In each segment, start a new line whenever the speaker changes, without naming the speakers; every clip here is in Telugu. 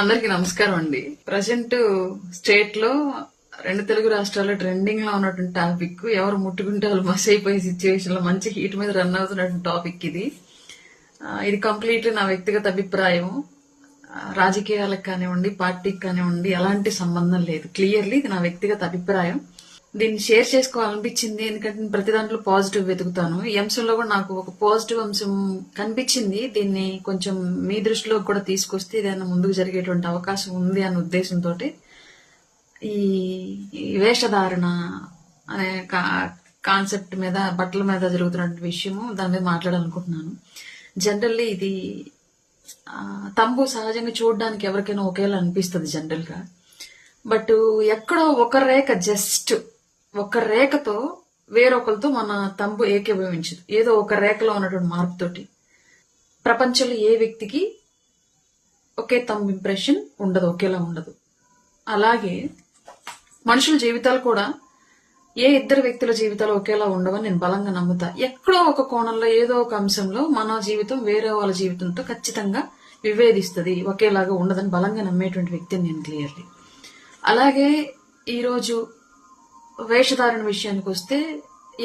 అందరికీ నమస్కారం అండి. ప్రజెంట్ స్టేట్ లో 2 తెలుగు రాష్ట్రాల్లో ట్రెండింగ్ లో ఉన్నటువంటి టాపిక్, ఎవరు ముట్టుకుంటే వాళ్ళు మస్ అయిపోయే సిచ్యువేషన్ లో మంచి హీట్ మీద రన్ అవుతున్నటువంటి టాపిక్ ఇది. ఇది కంప్లీట్లీ నా వ్యక్తిగత అభిప్రాయం. రాజకీయాలకు కానివ్వండి, పార్టీకి కానివ్వండి ఎలాంటి సంబంధం లేదు. క్లియర్లీ ఇది నా వ్యక్తిగత అభిప్రాయం. దీన్ని షేర్ చేసుకోవాలనిపించింది, ఎందుకంటే నేను ప్రతి దాంట్లో పాజిటివ్ వెతుకుతాను. ఈ అంశంలో కూడా నాకు ఒక పాజిటివ్ అంశం కనిపించింది. దీన్ని కొంచెం మీ దృష్టిలో కూడా తీసుకొస్తే ఏదైనా ముందుకు జరిగేటువంటి అవకాశం ఉంది అన్న ఉద్దేశంతో ఈ వేషధారణ అనే కాన్సెప్ట్ మీద, బట్టల మీద జరుగుతున్న విషయము దాని మీద మాట్లాడాలనుకుంటున్నాను. జనరల్లీ ఇది తంబు సహజంగా చూడడానికి ఎవరికైనా ఒకేలా అనిపిస్తుంది జనరల్ గా. బట్ ఎక్కడో ఒక రేఖ, జస్ట్ ఒక రేఖతో వేరొకరితో మన తంబు ఏకీభవించదు. ఏదో ఒక రేఖలో ఉన్నటువంటి మార్పుతోటి ప్రపంచంలో ఏ వ్యక్తికి ఒకే తంబు ఇంప్రెషన్ ఉండదు, ఒకేలా ఉండదు. అలాగే మనుషుల జీవితాలు కూడా ఏ ఇద్దరు వ్యక్తుల జీవితాలు ఒకేలా ఉండవని నేను బలంగా నమ్ముతా. ఎక్కడో ఒక కోణంలో, ఏదో ఒక అంశంలో మన జీవితం వేరే వాళ్ళ జీవితంతో ఖచ్చితంగా విభేదిస్తుంది, ఒకేలాగా ఉండదని బలంగా నమ్మేటువంటి వ్యక్తిని నేను క్లియర్లీ. అలాగే ఈరోజు వేషధారణ విషయానికి వస్తే,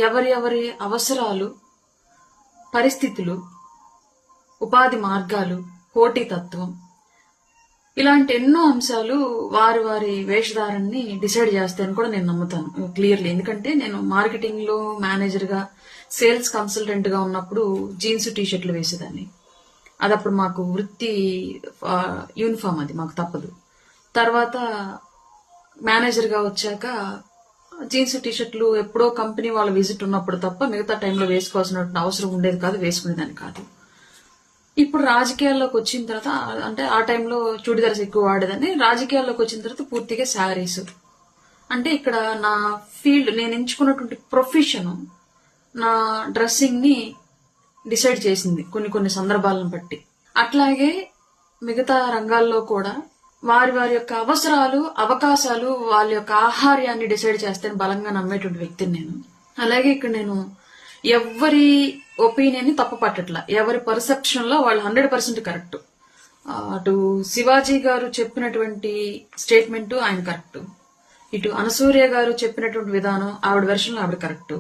ఎవరి అవసరాలు, పరిస్థితులు, ఉపాధి మార్గాలు, పోటీతత్వం, ఇలాంటి ఎన్నో అంశాలు వారి వేషధారణని డిసైడ్ చేస్తాయని కూడా నేను నమ్ముతాను క్లియర్లీ. ఎందుకంటే నేను మార్కెటింగ్ లో మేనేజర్ గా, సేల్స్ కన్సల్టెంట్ గా ఉన్నప్పుడు జీన్స్ టీషర్ట్లు వేసేదాన్ని. అది అప్పుడు మాకు వృత్తి యూనిఫామ్, అది మాకు తప్పదు. తర్వాత మేనేజర్ గా వచ్చాక జీన్స్ టీషర్ట్లు ఎప్పుడో కంపెనీ వాళ్ళ విజిట్ ఉన్నప్పుడు తప్ప మిగతా టైంలో వేసుకోవాల్సిన అవసరం ఉండేది కాదు, వేసుకునేదాన్ని కాదు. ఇప్పుడు రాజకీయాల్లోకి వచ్చిన తర్వాత, అంటే ఆ టైంలో చూడిదార్స్ ఎక్కువ వాడేదాన్ని. రాజకీయాల్లోకి వచ్చిన తర్వాత పూర్తిగా శారీస్. అంటే ఇక్కడ నా ఫీల్డ్, నేను ఎంచుకున్నటువంటి ప్రొఫెషన్ నా డ్రెస్సింగ్ ని డిసైడ్ చేసింది కొన్ని సందర్భాలను బట్టి. అట్లాగే మిగతా రంగాల్లో కూడా వారి యొక్క అవసరాలు, అవకాశాలు, వాళ్ళ యొక్క ఆహార్యాన్ని డిసైడ్ చేస్తాను బలంగా నమ్మేటువంటి వ్యక్తిని నేను. అలాగే ఇక్కడ నేను ఎవరి ఒపీనియన్ ని తప్పు పట్టట్లా. ఎవరి పర్సెప్షన్ లో వాళ్ళు 100% కరెక్ట్. అటు శివాజీ గారు చెప్పినటువంటి స్టేట్మెంట్ ఆయన కరెక్ట్, ఇటు అనసూయ గారు చెప్పినటువంటి విధానం ఆవిడ వెర్షన్ లో ఆవిడ కరెక్ట్,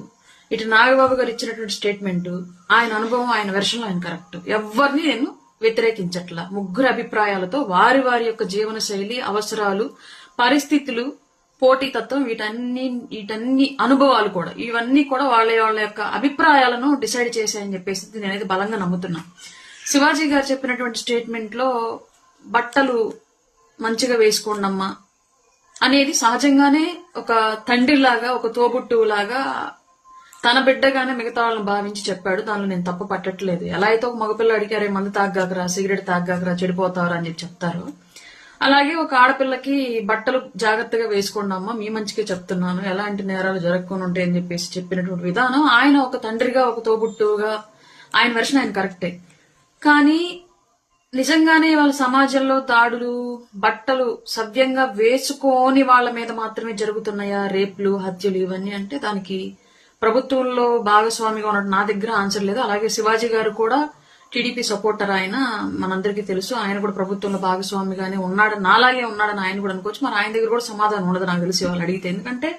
ఇటు నాగబాబు గారు ఇచ్చినటువంటి స్టేట్మెంట్, ఆయన అనుభవం, ఆయన వెర్షన్ లో ఆయన కరెక్ట్. ఎవరిని నేను వ్యతిరేకించట్లా. ముగ్గురు అభిప్రాయాలతో వారి యొక్క జీవన శైలి, అవసరాలు, పరిస్థితులు, పోటీతత్వం, వీటన్ని అనుభవాలు కూడా, ఇవన్నీ కూడా వాళ్ళ యొక్క అభిప్రాయాలను డిసైడ్ చేశాయని చెప్పేసి నేనైతే బలంగా నమ్ముతున్నా. శివాజీ గారు చెప్పినటువంటి స్టేట్మెంట్ లో బట్టలు మంచిగా వేసుకోండమ్మా అనేది సహజంగానే ఒక తండ్రిలాగా, ఒక తోబుట్టులాగా తన బిడ్డగానే మిగతా వాళ్ళని భావించి చెప్పాడు. దానిలో నేను తప్పు పట్టట్లేదు. ఎలా అయితే ఒక మగపిల్ల అరే మందు తాగ్గాకరా, సిగరెట్ తాగ్గాకరా, చెడిపోతావరా అని చెప్తారు, అలాగే ఒక ఆడపిల్లకి బట్టలు జాగ్రత్తగా వేసుకోండి అమ్మా, మీ మంచిగా చెప్తున్నాను, ఎలాంటి నేరాలు జరగకుండా ఉంటాయని చెప్పేసి చెప్పినటువంటి విధానం, ఆయన ఒక తండ్రిగా, ఒక తోబుట్టుగా ఆయన వెర్షన్ ఆయన కరెక్టే. కానీ నిజంగానే వాళ్ళ సమాజంలో దాడులు, బట్టలు సవ్యంగా వేసుకోని వాళ్ళ మీద మాత్రమే జరుగుతున్నాయా రేపులు, హత్యలు, ఇవన్నీ అంటే దానికి ప్రభుత్వంలో భాగస్వామిగా ఉన్నట్టు నా దగ్గర ఆన్సర్ లేదు. అలాగే శివాజీ గారు కూడా టీడీపీ సపోర్టర్, ఆయన మనందరికీ తెలుసు. ఆయన కూడా ప్రభుత్వంలో భాగస్వామిగానే ఉన్నాడు, నాలాగే ఉన్నాడని ఆయన కూడా అనుకోవచ్చు. మరి ఆయన దగ్గర కూడా సమాధానం ఉండదు నాకు తెలిసి వాళ్ళు అడిగితే. ఎందుకంటే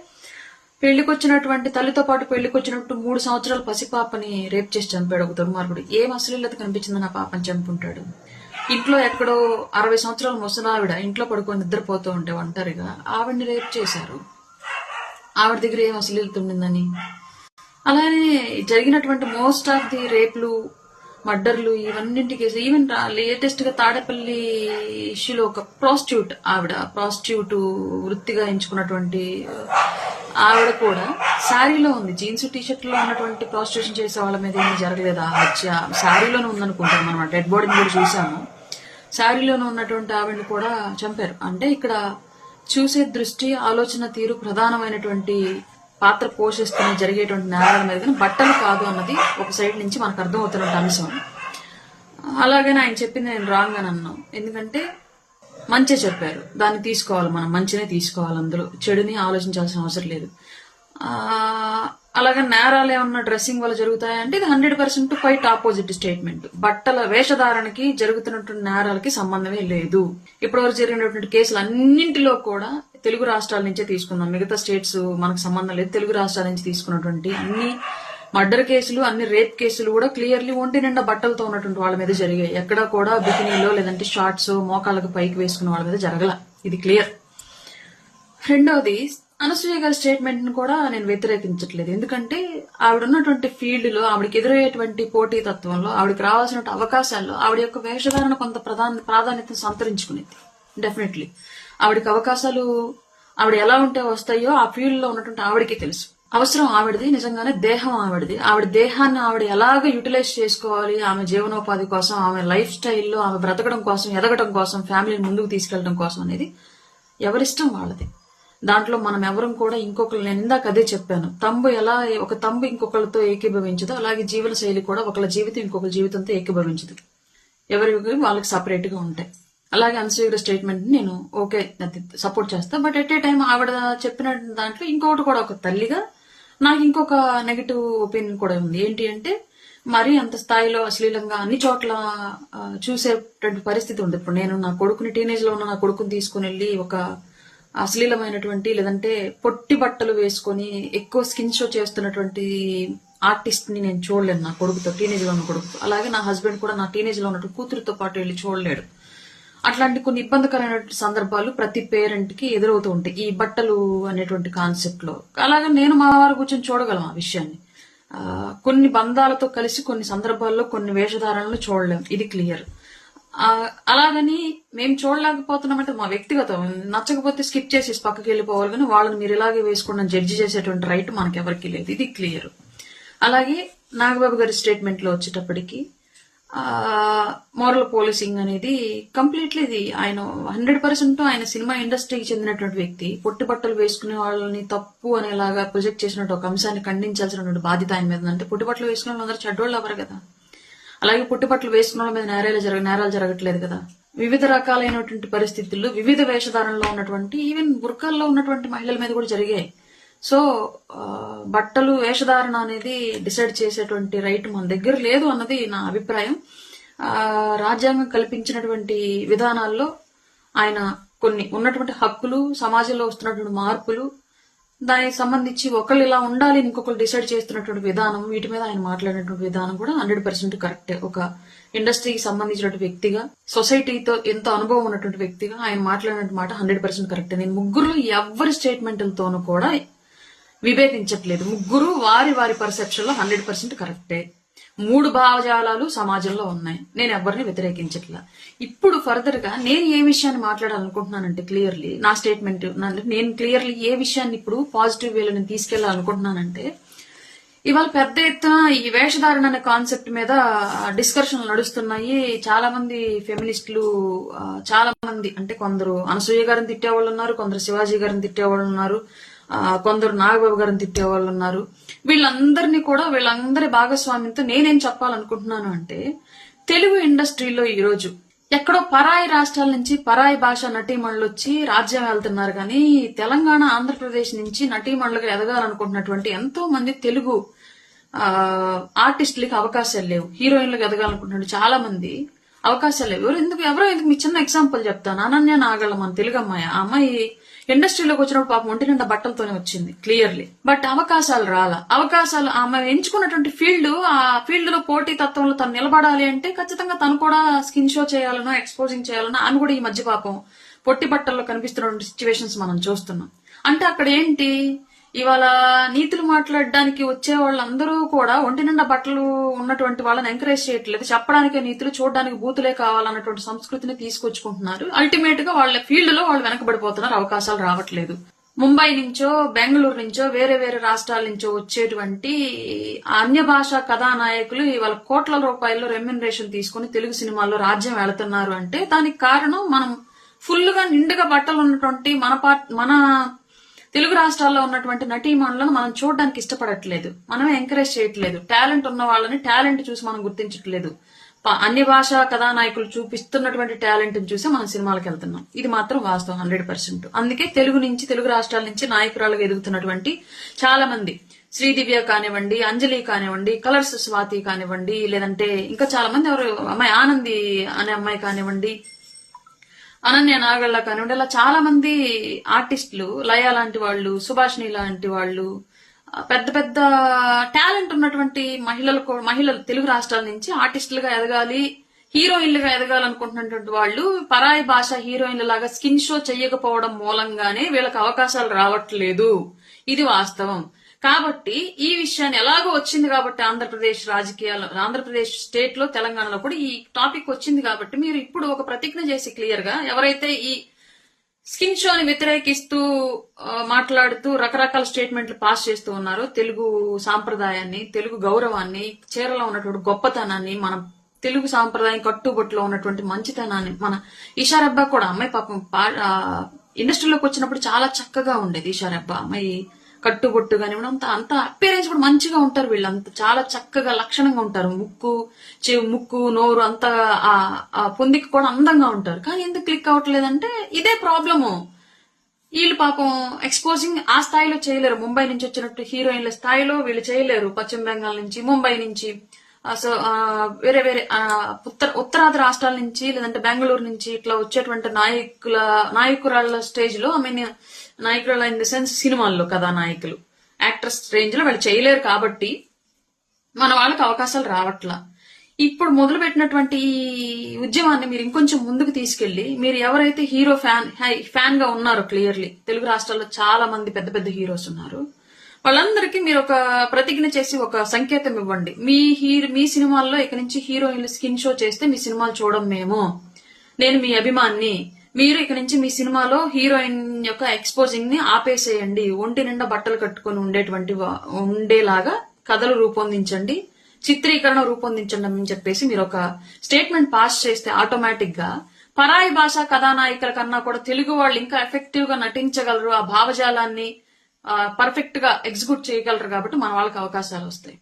పెళ్లికొచ్చినటువంటి తల్లితో పాటు పెళ్లికొచ్చినట్టు 3 సంవత్సరాల పసిపాపని రేప్ చేసి చంపాడు ఒక దుర్మార్గుడు. ఏం అశ్లీలత కనిపించిందని ఆ పాపని చంపుంటాడు. ఇంట్లో ఎక్కడో 60 సంవత్సరాల ముసలావిడ ఇంట్లో పడుకొని నిద్రపోతూ ఉంటే ఒంటరిగా ఆవిడ్ని రేప్ చేశారు. ఆవిడ దగ్గర ఏం అశ్లీలత ఉండిందని. అలానే జరిగినటువంటి మోస్ట్ ఆఫ్ ది రేపులు, మర్డర్లు, ఇవన్నింటికి, ఈవెన్ లేటెస్ట్ గా తాడేపల్లి ఇష్యూలో ఒక ప్రాస్టిట్యూట్, ఆవిడ ప్రాస్టిట్యూట్ వృత్తిగా ఎంచుకున్నటువంటి ఆవిడ కూడా శారీలో ఉంది. జీన్స్ టీషర్ట్ లో ఉన్నటువంటి ప్రాస్టిట్యూషన్ చేసే వాళ్ళ మీద ఏమీ జరగలేదు ఆ హత్య. శారీలోనే ఉందనుకుంటాం మనం, డెడ్ బాడీని కూడా చూసాము. శారీలోనే ఉన్నటువంటి ఆవిడని కూడా చంపారు. అంటే ఇక్కడ చూసే దృష్టి, ఆలోచన తీరు ప్రధానమైనటువంటి పాత్ర పోషిస్తున్న జరిగేటువంటి నేరాల మీద, బట్టలు కాదు అన్నది ఒక సైడ్ నుంచి మనకు అర్థమవుతున్న అంశం. అలాగనే ఆయన చెప్పింది నేను రాంగ్ అని అన్నాం. ఎందుకంటే మంచి చెప్పారు, దాన్ని తీసుకోవాలి, మనం మంచినే తీసుకోవాలి, అందులో చెడుని ఆలోచించాల్సిన అవసరం లేదు. అలాగే నేరాలు ఏమన్నా డ్రెస్సింగ్ వల్ల జరుగుతాయంటే ఇది 100% క్వైట్ ఆపోజిట్ స్టేట్మెంట్. బట్టల వేషధారణకి జరుగుతున్నటువంటి నేరాలకి సంబంధమే లేదు. ఇప్పటివరకు జరిగినటువంటి కేసులు అన్నింటిలో కూడా తెలుగు రాష్ట్రాల నుంచే తీసుకుందాం, మిగతా స్టేట్స్ మనకు సంబంధం లేదు. తెలుగు రాష్ట్రాల నుంచి తీసుకున్నటువంటి అన్ని మర్డర్ కేసులు, అన్ని రేప్ కేసులు కూడా క్లియర్లీ ఒంటి నిండా బట్టలతో ఉన్నటువంటి వాళ్ళ మీద జరిగాయి. ఎక్కడా కూడా బికినీలో లేదంటే షార్ట్స్ మోకాళ్ళకు పైకి వేసుకున్న వాళ్ళ మీద జరగల. ఇది క్లియర్. రెండవది, అనసూయ గారి స్టేట్మెంట్ ను కూడా నేను వ్యతిరేకించట్లేదు. ఎందుకంటే ఆవిడ ఉన్నటువంటి ఫీల్డ్ లో, ఆవిడకి ఎదురయ్యేటువంటి పోటీ తత్వంలో, ఆవిడకి రావాల్సిన అవకాశాల్లో ఆవిడ యొక్క వేషధారణ కొంత ప్రాధాన్యత సంతరించుకునేది. డెఫినెట్లీ ఆవిడకి అవకాశాలు ఆవిడ ఎలా ఉంటే వస్తాయో ఆ ఫీల్డ్ లో ఉన్నటువంటి ఆవిడకి తెలుసు. అవసరం ఆవిడది, నిజంగానే దేహం ఆవిడది. ఆవిడ దేహాన్ని ఆవిడ ఎలాగ యూటిలైజ్ చేసుకోవాలి, ఆమె జీవనోపాధి కోసం, ఆమె లైఫ్ స్టైల్లో ఆమె బ్రతకడం కోసం, ఎదగడం కోసం, ఫ్యామిలీని ముందుకు తీసుకెళ్లడం కోసం అనేది ఎవరిష్టం వాళ్ళది. దాంట్లో మనం ఎవరం కూడా ఇంకొకరు, నేను ఇందాక అదే చెప్పాను, ఒక తంబు ఇంకొకరితో ఏకీభవించదు, అలాగే జీవన శైలి కూడా ఒకళ్ళ జీవితం ఇంకొకరి జీవితంతో ఏకీభవించదు. ఎవరి వాళ్ళకి సపరేట్ గా ఉంటాయి. అలాగే అనసూయ స్టేట్మెంట్ నేను ఓకే సపోర్ట్ చేస్తా. బట్ ఎట్ ఏ టైం ఆవిడ చెప్పిన దాంట్లో ఇంకొకటి కూడా, ఒక తల్లిగా నాకు ఇంకొక నెగటివ్ ఒపీనియన్ కూడా ఉంది. ఏంటి అంటే, మరీ అంత స్థాయిలో అశ్లీలంగా అన్ని చోట్ల చూసేటువంటి పరిస్థితి ఉంది. ఇప్పుడు నేను నా కొడుకుని, టీనేజ్ లో ఉన్న నా కొడుకుని తీసుకుని వెళ్ళి ఒక అశ్లీలమైనటువంటి లేదంటే పొట్టి బట్టలు వేసుకొని ఎక్కువ స్కిన్ షో చేస్తున్నటువంటి ఆర్టిస్ట్ ని నేను చూడలేను నా కొడుకుతో, టీనేజ్ లో ఉన్న కొడుకు. అలాగే నా హస్బెండ్ కూడా నా టీనేజ్ లో ఉన్నటువంటి కూతురుతో పాటు వెళ్ళి చూడలేడు. అట్లాంటి కొన్ని ఇబ్బందికరమైన సందర్భాలు ప్రతి పేరెంట్ కి ఎదురవుతూ ఉంటాయి ఈ బట్టలు అనేటువంటి కాన్సెప్ట్ లో. అలాగే నేను మా వారు కూర్చొని చూడగలం ఆ విషయాన్ని. కొన్ని బంధాలతో కలిసి కొన్ని సందర్భాల్లో కొన్ని వేషధారణలు చూడలేం, ఇది క్లియర్. అలాగని మేము చూడలేకపోతున్నామంటే మా వ్యక్తిగతం, నచ్చకపోతే స్కిప్ చేసి పక్కకి వెళ్ళిపోవాలి, కానీ వాళ్ళని మీరు ఇలాగే వేసుకున్న జడ్జి చేసేటువంటి రైట్ మనకెవరికి లేదు, ఇది క్లియర్. అలాగే నాగబాబు గారి స్టేట్మెంట్ లో వచ్చేటప్పటికి మోరల్ పోలీసింగ్ అనేది కంప్లీట్లీ ఇది ఆయన 100% ఆయన సినిమా ఇండస్ట్రీకి చెందినటువంటి వ్యక్తి. పొట్టి బట్టలు వేసుకునే వాళ్ళని తప్పు అనేలాగా ప్రొజెక్ట్ చేసినట్టు ఒక అంశాన్ని ఖండించాల్సినటువంటి బాధ్యత ఆయన మీద. అంటే పొట్టి బట్టలు వేసుకునే వాళ్ళందరూ చెడ్డోళ్ళు ఎవరు కదా. అలాగే పుట్టి బట్టలు వేసుకున్న వాళ్ళ మీద నేరాలు జరగట్లేదు కదా. వివిధ రకాలైనటువంటి పరిస్థితుల్లో వివిధ వేషధారణలో ఉన్నటువంటి, ఈవెన్ బుర్కాల్లో ఉన్నటువంటి మహిళల మీద కూడా జరిగాయి. సో బట్టలు వేషధారణ అనేది డిసైడ్ చేసేటువంటి రైట్ మన దగ్గర లేదు అన్నది నా అభిప్రాయం. రాజ్యాంగం కల్పించినటువంటి విధానాల్లో ఆయన కొన్ని ఉన్నటువంటి హక్కులు, సమాజంలో వస్తున్నటువంటి మార్పులు, దానికి సంబంధించి ఒకళ్ళు ఇలా ఉండాలి ఇంకొకరు డిసైడ్ చేస్తున్నటువంటి విధానం, వీటి మీద ఆయన మాట్లాడినటువంటి విధానం కూడా 100% కరెక్టే. ఒక ఇండస్ట్రీకి సంబంధించినటువంటి వ్యక్తిగా, సొసైటీతో ఎంతో అనుభవం ఉన్నటువంటి వ్యక్తిగా ఆయన మాట్లాడినటువంటి మాట 100% కరెక్టే. నేను ముగ్గురు ఎవరి స్టేట్మెంట్లతోనూ కూడా విభేదించట్లేదు. ముగ్గురు వారి వారి పర్సెప్షన్ లో 100% కరెక్టే. 3 భావజాలాలు సమాజంలో ఉన్నాయి, నేను ఎవరిని వ్యతిరేకించట్లా. ఇప్పుడు ఫర్దర్ గా నేను ఏ విషయాన్ని మాట్లాడాలనుకుంటున్నానంటే, క్లియర్లీ నా స్టేట్మెంట్, నేను క్లియర్లీ ఏ విషయాన్ని ఇప్పుడు పాజిటివ్ వేలో నేను తీసుకెళ్లాలనుకుంటున్నానంటే, ఇవాళ పెద్ద ఎత్తున ఈ వేషధారణ అనే కాన్సెప్ట్ మీద డిస్కషన్లు నడుస్తున్నాయి. చాలా మంది ఫెమినిస్టులు, చాలా మంది అంటే కొందరు అనసూయ గారిని తిట్టేవాళ్ళు ఉన్నారు, కొందరు శివాజీ గారిని తిట్టేవాళ్ళు ఉన్నారు, కొందరు నాగబాబు గారిని తిట్టేవాళ్ళు ఉన్నారు. వీళ్ళందరి భాగస్వామ్యంతో నేనేం చెప్పాలనుకుంటున్నాను అంటే, తెలుగు ఇండస్ట్రీలో ఈరోజు ఎక్కడో పరాయి రాష్ట్రాల నుంచి పరాయి భాష నటీమణులు వచ్చి రాజ్యం వెళ్తున్నారు, కానీ తెలంగాణ, ఆంధ్రప్రదేశ్ నుంచి నటీమణులుగా ఎదగాలనుకుంటున్నటువంటి ఎంతో మంది తెలుగు ఆర్టిస్టులకి అవకాశాలు లేవు. హీరోయిన్లకు ఎదగాలనుకుంటున్నారు చాలా మంది, అవకాశాలు లేవు. ఎవరో ఎందుకు మీ చిన్న ఎగ్జాంపుల్ చెప్తాను. అనన్య నాగళ్ళ, మన తెలుగు అమ్మాయి. ఆ అమ్మాయి ఇండస్ట్రీలోకి వచ్చినప్పుడు పాపం ఒంటి నిండా బట్టలతోనే వచ్చింది క్లియర్లీ. బట్ అవకాశాలు ఆమె ఎంచుకున్నటువంటి ఆ ఫీల్డ్ లో పోటీ తత్వంలో తను నిలబడాలి అంటే ఖచ్చితంగా తను కూడా స్కిన్ షో చేయాలనో, ఎక్స్పోజింగ్ చేయాలనో. ఆమె కూడా ఈ మధ్య పాపం పొట్టి బట్టల్లో కనిపిస్తున్నటువంటి సిచ్యువేషన్స్ మనం చూస్తున్నాం. అంటే అక్కడ ఏంటి, ఇవాళ నీతులు మాట్లాడడానికి వచ్చే వాళ్ళందరూ కూడా ఒంటి నిండా బట్టలు ఉన్నటువంటి వాళ్ళని ఎంకరేజ్ చేయట్లేదు. చెప్పడానికే నీతులు, చూడడానికి బూతులే కావాలన్నటువంటి సంస్కృతిని తీసుకొచ్చుకుంటున్నారు. అల్టిమేట్ గా వాళ్ళ ఫీల్డ్ లో వాళ్ళు వెనకబడిపోతున్నారు, అవకాశాలు రావట్లేదు. ముంబై నుంచో, బెంగళూరు నుంచో, వేరే వేరే రాష్ట్రాల నుంచో వచ్చేటువంటి అన్య భాషా కథానాయకులు ఇవాళ కోట్ల రూపాయల్లో రెమ్యునరేషన్ తీసుకుని తెలుగు సినిమాల్లో రాజ్యం వెళుతున్నారు అంటే దానికి కారణం మనం ఫుల్ గా నిండుగా బట్టలు ఉన్నటువంటి మన తెలుగు రాష్ట్రాల్లో ఉన్నటువంటి నటీమణులను మనం చూడడానికి ఇష్టపడట్లేదు, మనమే ఎంకరేజ్ చేయట్లేదు. టాలెంట్ ఉన్న వాళ్ళని టాలెంట్ చూసి మనం గుర్తించట్లేదు. అన్ని భాషా కథానాయకులు చూపిస్తున్నటువంటి టాలెంట్ చూసి మనం సినిమాలకు వెళ్తున్నాం. ఇది మాత్రం వాస్తవం 100%. అందుకే తెలుగు రాష్ట్రాల నుంచి నాయకురాలుగా ఎదుగుతున్నటువంటి చాలా మంది, శ్రీదివ్య కానివ్వండి, అంజలి కానివ్వండి, కలర్స్ స్వాతి కానివ్వండి, లేదంటే ఇంకా చాలా మంది ఎవరు అమ్మాయి ఆనంది అనే అమ్మాయి కానివ్వండి, అనన్య నాగళ్ళ కానివ్వండి, ఇలా చాలా మంది ఆర్టిస్టులు, లయ లాంటి వాళ్ళు, సుభాషిణి లాంటి వాళ్ళు, పెద్ద పెద్ద టాలెంట్ ఉన్నటువంటి మహిళలు తెలుగు రాష్ట్రాల నుంచి ఆర్టిస్టులుగా ఎదగాలి, హీరోయిన్లుగా ఎదగాలనుకుంటున్నటువంటి వాళ్ళు పరాయి భాష హీరోయిన్ల లాగా స్కిన్ షో చెయ్యకపోవడం మూలంగానే వీళ్ళకి అవకాశాలు రావట్లేదు. ఇది వాస్తవం. కాబట్టి ఈ విషయాన్ని ఎలాగో వచ్చింది కాబట్టి ఆంధ్రప్రదేశ్ స్టేట్ లో, తెలంగాణలో కూడా ఈ టాపిక్ వచ్చింది కాబట్టి మీరు ఇప్పుడు ఒక ప్రతిజ్ఞ చేసి క్లియర్ గా ఎవరైతే ఈ స్కిన్ షోని వ్యతిరేకిస్తూ మాట్లాడుతూ రకరకాల స్టేట్మెంట్లు పాస్ చేస్తూ ఉన్నారో, తెలుగు సాంప్రదాయాన్ని, తెలుగు గౌరవాన్ని, చీరలో ఉన్నటువంటి గొప్పతనాన్ని, మన తెలుగు సాంప్రదాయం కట్టుబొట్టులో ఉన్నటువంటి మంచితనాన్ని, మన ఈషారబ్బా కూడా అమ్మాయి పాపం ఇండస్ట్రీలోకి వచ్చినప్పుడు చాలా చక్కగా ఉండేది. ఈషారబ్బా అమ్మాయి కట్టుబొట్టు కానివ్వండి, అంత అపీరెన్స్ కూడా మంచిగా ఉంటారు. వీళ్ళంతా చాలా చక్కగా లక్షణంగా ఉంటారు. ముక్కు నోరు అంతా పొందికి కూడా అందంగా ఉంటారు. కానీ ఎందుకు క్లిక్ అవ్వట్లేదంటే ఇదే ప్రాబ్లము. వీళ్ళు పాపం ఎక్స్పోజింగ్ ఆ స్థాయిలో చేయలేరు. ముంబై నుంచి వచ్చినట్టు హీరోయిన్ల స్థాయిలో వీళ్ళు చేయలేరు. పశ్చిమ బెంగాల్ నుంచి, ముంబై నుంచి, వేరే వేరే ఉత్తరాది రాష్ట్రాల నుంచి, లేదంటే బెంగళూరు నుంచి ఇట్లా వచ్చేటువంటి నాయకురాళ్ల స్టేజ్ లో, నాయకురాల ఇన్ ది సెన్స్ సినిమాల్లో కథానాయకులు, యాక్ట్రెస్ రేంజ్ లో వాళ్ళు చేయలేరు. కాబట్టి మన వాళ్ళకి అవకాశాలు రావట్లా. ఇప్పుడు మొదలు పెట్టినటువంటి ఈ ఉద్యమాన్ని మీరు ఇంకొంచెం ముందుకు తీసుకెళ్లి, మీరు ఎవరైతే హీరో ఫ్యాన్ గా ఉన్నారో, క్లియర్లీ తెలుగు రాష్ట్రాల్లో చాలా మంది పెద్ద పెద్ద హీరోస్ ఉన్నారు, వాళ్ళందరికీ మీరు ఒక ప్రతిజ్ఞ చేసి ఒక సంకేతం ఇవ్వండి. మీ సినిమాల్లో ఇక నుంచి హీరోయిన్లు స్కిన్ షో చేస్తే మీ సినిమాలు చూడం మేము, నేను మీ అభిమాన్ని, మీరు ఇక నుంచి మీ సినిమాలో హీరోయిన్ యొక్క ఎక్స్పోజింగ్ ని ఆపేసేయండి, ఒంటి నిండా బట్టలు కట్టుకుని ఉండేలాగా కథలు రూపొందించండి, చిత్రీకరణ రూపొందించండి అని చెప్పేసి మీరు ఒక స్టేట్మెంట్ పాస్ చేస్తే ఆటోమేటిక్ గా పరాయి భాషా కథానాయికల కన్నా కూడా తెలుగు వాళ్ళు ఇంకా ఎఫెక్టివ్ గా నటించగలరు, ఆ భావజాలాన్ని పర్ఫెక్ట్ గా ఎగ్జిక్యూట్ చేయగలరు. కాబట్టి మన వాళ్ళకి అవకాశాలు వస్తాయి.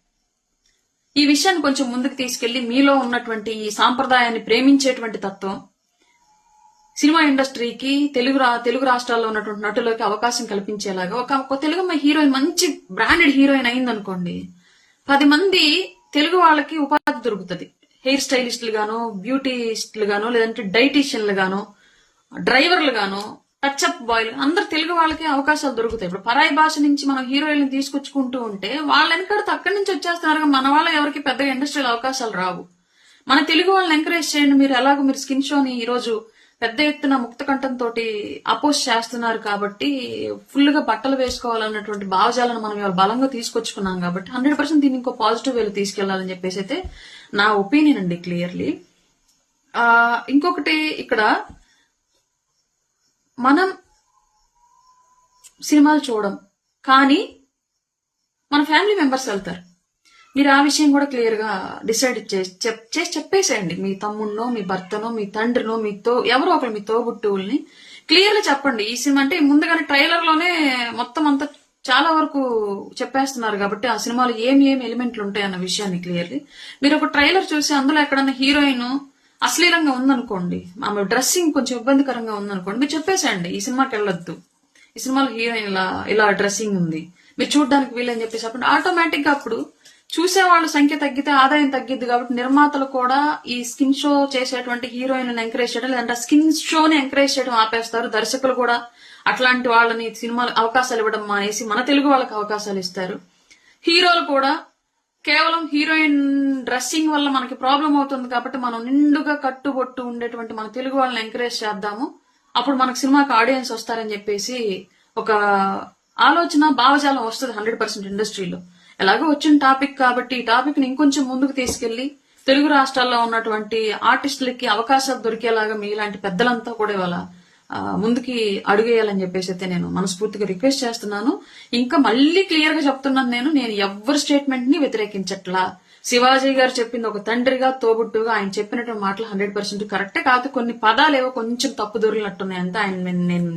ఈ విషయాన్ని కొంచెం ముందుకు తీసుకెళ్లి మీలో ఉన్నటువంటి ఈ సాంప్రదాయాన్ని ప్రేమించేటువంటి తత్వం సినిమా ఇండస్ట్రీకి, తెలుగు రాష్ట్రాల్లో ఉన్నటువంటి నటులకి అవకాశం కల్పించేలాగా ఒక తెలుగు అమ్మాయి హీరోయిన్ మంచి బ్రాండెడ్ హీరోయిన్ అయిందనుకోండి, 10 మంది తెలుగు వాళ్ళకి ఉపాధి దొరుకుతుంది. హెయిర్ స్టైలిస్టులు గానో, బ్యూటీస్టులు గానో, లేదంటే డైటీషియన్లు గానో, డ్రైవర్లు గానో, టచ్అప్ బాయ్లు, అందరు తెలుగు వాళ్ళకి అవకాశాలు దొరుకుతాయి. ఇప్పుడు పరాయి భాష నుంచి మనం హీరోయిన్ తీసుకొచ్చుకుంటూ ఉంటే వాళ్ళ వెనకడితే అక్కడి నుంచి వచ్చేస్తున్నారు. మన వాళ్ళ ఎవరికి పెద్దగా ఇండస్ట్రీలో అవకాశాలు రావు. మన తెలుగు వాళ్ళని ఎంకరేజ్ చేయండి. మీరు స్కిన్ షోని ఈ రోజు పెద్ద ఎత్తున ముక్త కంఠంతో అపోజ్ చేస్తున్నారు కాబట్టి, ఫుల్ గా బట్టలు వేసుకోవాలన్నటువంటి భావజాలను మనం ఇవాళ బలంగా తీసుకొచ్చుకున్నాం కాబట్టి 100% దీన్ని ఇంకో పాజిటివ్ వేలో తీసుకెళ్లాలని చెప్పేసి అయితే నా ఒపీనియన్ అండి, క్లియర్లీ. ఇంకొకటి, ఇక్కడ మనం సినిమాలు చూడం కానీ మన ఫ్యామిలీ మెంబర్స్ వెళ్తారు. మీరు ఆ విషయం కూడా క్లియర్ గా డిసైడ్ చేసి చెప్పేసేయండి. మీ తమ్ముడినో, మీ భర్తనో, మీ తండ్రినో, ఎవరో ఒకరు మీ తోబుట్టువుల్ని క్లియర్ గా చెప్పండి. ఈ సినిమా అంటే ముందుగానే ట్రైలర్ లోనే మొత్తం అంతా చాలా వరకు చెప్పేస్తున్నారు కాబట్టి ఆ సినిమాలో ఏమి ఎలిమెంట్లు ఉంటాయి అన్న విషయాన్ని క్లియర్లీ మీరు ఒక ట్రైలర్ చూసి అందులో ఎక్కడన్నా హీరోయిన్ అశ్లీలంగా ఉందనుకోండి, ఆమె డ్రెస్సింగ్ కొంచెం ఇబ్బందికరంగా ఉందనుకోండి, మీరు చెప్పేసేయండి ఈ సినిమాకి వెళ్ళొద్దు, ఈ సినిమాలో హీరోయిన్ ఇలా డ్రెస్సింగ్ ఉంది, మీరు చూడడానికి వీలని చెప్పేసి అప్పుడు ఆటోమేటిక్ గా అప్పుడు చూసేవాళ్ళ సంఖ్య తగ్గితే ఆదాయం తగ్గిద్ది. కాబట్టి నిర్మాతలు కూడా ఈ స్కిన్ షో చేసేటువంటి హీరోయిన్ ఎంకరేజ్ చేయడం, లేదంటే స్కిన్ షోని ఎంకరేజ్ చేయడం ఆపేస్తారు. దర్శకులు కూడా అట్లాంటి వాళ్ళని సినిమాలు అవకాశాలు ఇవ్వడం మానేసి మన తెలుగు వాళ్ళకి అవకాశాలు ఇస్తారు. హీరోలు కూడా కేవలం హీరోయిన్ డ్రెస్సింగ్ వల్ల మనకి ప్రాబ్లం అవుతుంది కాబట్టి మనం నిండుగా కట్టుబొట్టు ఉండేటువంటి మన తెలుగు వాళ్ళని ఎంకరేజ్ చేద్దాము, అప్పుడు మనకు సినిమాకి ఆడియన్స్ వస్తారని చెప్పేసి ఒక ఆలోచన, భావజాలం వస్తుంది 100% ఇండస్ట్రీలో. ఎలాగో వచ్చిన టాపిక్ కాబట్టి ఈ టాపిక్ ని ఇంకొంచెం ముందుకు తీసుకెళ్లి తెలుగు రాష్ట్రాల్లో ఉన్నటువంటి ఆర్టిస్టులకి అవకాశాలు దొరికేలాగా మీలాంటి పెద్దలంతా కూడా ఇవాళ ముందుకి అడుగేయాలని చెప్పేసి అయితే నేను మనస్ఫూర్తిగా రిక్వెస్ట్ చేస్తున్నాను. ఇంకా మళ్ళీ క్లియర్ గా చెప్తున్నాను, నేను ఎవరి స్టేట్మెంట్ ని వ్యతిరేకించట్లా. శివాజీ గారు చెప్పింది ఒక తండ్రిగా, తోబుట్టుగా ఆయన చెప్పినటువంటి మాటలు 100% కరెక్టే. కాదు కొన్ని పదాలేవో కొంచెం తప్పు దొరికినట్టున్నాయి అంతే. ఆయన నేను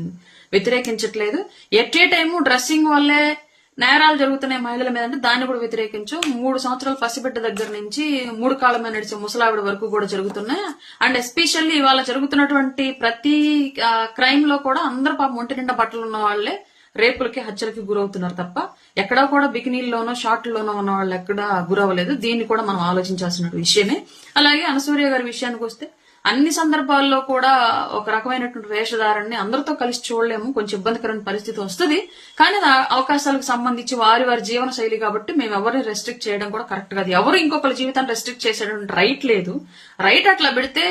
వ్యతిరేకించట్లేదు. ఎట్ ఏ టైము డ్రెస్సింగ్ వల్లే నేరాలు జరుగుతున్నాయి మహిళల మీద అంటే దాన్ని కూడా వ్యతిరేకించు. 3 సంవత్సరాల పసిబిడ్డ దగ్గర నుంచి 3 కాళ్ళ మీద నడిచే ముసలావిడ వరకు కూడా జరుగుతున్నాయి. అండ్ ఎస్పెషల్లీ ఇవాళ జరుగుతున్నటువంటి ప్రతి క్రైమ్ లో కూడా అందరు పాపం ఒంటి నిండా బట్టలు ఉన్న వాళ్లే రేపులకి హత్యలకి గురవుతున్నారు తప్ప ఎక్కడా కూడా బికినీల్లోనో షార్ట్లోనో ఉన్న వాళ్ళు ఎక్కడా గురవ్వలేదు. దీన్ని కూడా మనం ఆలోచించాల్సిన విషయమే. అలాగే అనసూయ గారి విషయానికి వస్తే అన్ని సందర్భాల్లో కూడా ఒక రకమైనటువంటి వేషధారాన్ని అందరితో కలిసి చూడలేము, కొంచెం ఇబ్బందికరమైన పరిస్థితి వస్తుంది. కానీ అవకాశాలకు సంబంధించి వారి వారి జీవన శైలి కాబట్టి మేము ఎవరిని రెస్ట్రిక్ట్ చేయడం కూడా కరెక్ట్ కాదు. ఎవరు ఇంకొకరి జీవితాన్ని రెస్ట్రిక్ట్ చేసేటువంటి రైట్ లేదు. రైట్ అట్లా పెడితే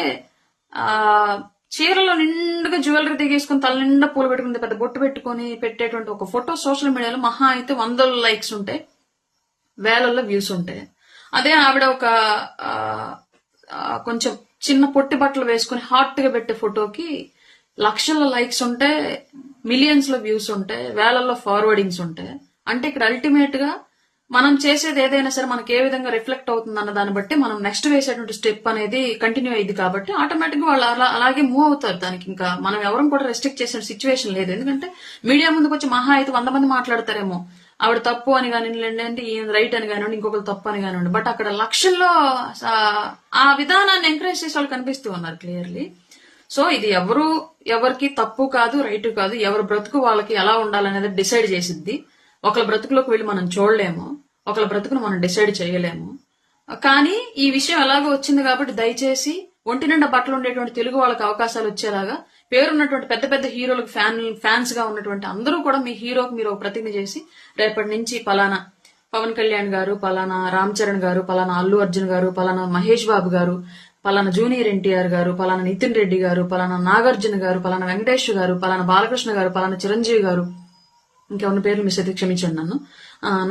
చీరలో నిండుగా జ్యువెలరీ దిగేసుకుని తల నిండా పూలు పెట్టుకుని పెద్ద బొట్టు పెట్టుకుని పెట్టేటువంటి ఒక ఫోటో సోషల్ మీడియాలో మహా అయితే 100 లైక్స్ ఉంటాయి, వేలల్లో వ్యూస్ ఉంటాయి. అదే ఆవిడ ఒక కొంచెం చిన్న పొట్టి బట్టలు వేసుకుని హాట్ గా పెట్టే ఫోటోకి లక్షల లైక్స్ ఉంటాయి, మిలియన్స్ లో వ్యూస్ ఉంటాయి, వేలల్లో ఫార్వర్డింగ్స్ ఉంటాయి. అంటే ఇక్కడ అల్టిమేట్ గా మనం చేసేది ఏదైనా సరే మనకి ఏ విధంగా రిఫ్లెక్ట్ అవుతుంది అన్న దాన్ని బట్టి మనం నెక్స్ట్ వేసేటువంటి స్టెప్ అనేది కంటిన్యూ అయ్యింది. కాబట్టి ఆటోమేటిక్ గా వాళ్ళు అలాగే మూవ్ అవుతారు. దానికి ఇంకా మనం ఎవరం కూడా రెస్ట్రిక్ట్ చేసే సిచ్యువేషన్ లేదు. ఎందుకంటే మీడియా ముందుకు వచ్చి మహా అయితే 100 మంది మాట్లాడతారేమో ఆవిడ తప్పు అని కానివ్వండి, ఈయన రైట్ అని కానివ్వండి, ఇంకొకరు తప్పు అని కానివ్వండి. బట్ అక్కడ లక్షల్లో ఆ విధానాన్ని ఎంకరేజ్ చేసే వాళ్ళు కనిపిస్తూ ఉన్నారు క్లియర్లీ. సో ఇది ఎవరికి తప్పు కాదు, రైట్ కాదు. ఎవరి బ్రతుకు వాళ్ళకి ఎలా ఉండాలనేది డిసైడ్ చేసిద్ది. ఒకళ్ళ బ్రతుకులోకి వెళ్ళి మనం చూడలేము, ఒకళ్ళ బ్రతుకును మనం డిసైడ్ చేయలేము. కానీ ఈ విషయం ఎలాగో వచ్చింది కాబట్టి దయచేసి ఒంటి నిండా బట్టలు ఉండేటువంటి తెలుగు వాళ్ళకి అవకాశాలు వచ్చేలాగా పేరున్నటువంటి పెద్ద పెద్ద హీరోలకు ఫ్యాన్స్ గా ఉన్నటువంటి అందరూ కూడా మీ హీరోకి మీరు ఒక ప్రతిజ్ఞ చేసి రేపటి నుంచి పలానా పవన్ కళ్యాణ్ గారు, పలానా రామ్ చరణ్ గారు, పలానా అల్లు అర్జున్ గారు, పలానా మహేష్ బాబు గారు, పలానా జూనియర్ ఎన్టీఆర్ గారు, పలానా నితిన్ రెడ్డి గారు, పలానా నాగార్జున గారు, పలానా వెంకటేష్ గారు, పలానా బాలకృష్ణ గారు, పలానా చిరంజీవి గారు, ఇంకెవరి పేర్లు మిస్ అయితే క్షమించండి నన్ను,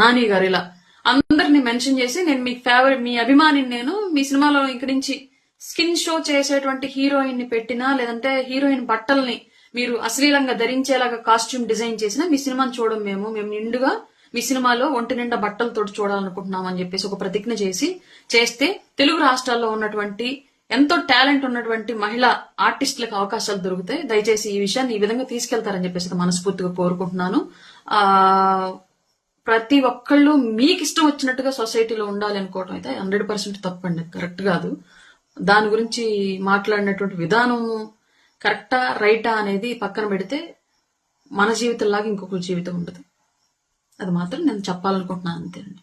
నాని గారు, ఇలా అందరినీ మెన్షన్ చేసి నేను మీ ఫేవరెట్ మీ అభిమానిని, నేను మీ సినిమాలో ఇక్కడి నుంచి స్కిన్ షో చేసేటువంటి హీరోయిన్ ని పెట్టినా లేదంటే హీరోయిన్ బట్టల్ని మీరు అశ్లీలంగా ధరించేలాగా కాస్ట్యూమ్ డిజైన్ చేసినా మీ సినిమాని చూడడం మేము నిండుగా మీ సినిమాలో ఒంటి నిండా బట్టలతో చూడాలనుకుంటున్నాం అని చెప్పేసి ఒక ప్రతిజ్ఞ చేస్తే తెలుగు రాష్ట్రాల్లో ఉన్నటువంటి ఎంతో టాలెంట్ ఉన్నటువంటి మహిళా ఆర్టిస్టులకు అవకాశాలు దొరుకుతాయి. దయచేసి ఈ విషయాన్ని ఈ విధంగా తీసుకెళ్తారని చెప్పేసి మనస్ఫూర్తిగా కోరుకుంటున్నాను. ప్రతి ఒక్కళ్ళు మీకు ఇష్టం వచ్చినట్టుగా సొసైటీలో ఉండాలి అనుకోవడం అయితే 100% తప్పండి, కరెక్ట్ కాదు. దాని గురించి మాట్లాడినటువంటి విధానము కరెక్టా రైటా అనేది పక్కన పెడితే మన జీవితంలాగా ఇంకొకరి జీవితం ఉండదు. అది మాత్రం నేను చెప్పాలనుకుంటున్నాను, అంతేనండి.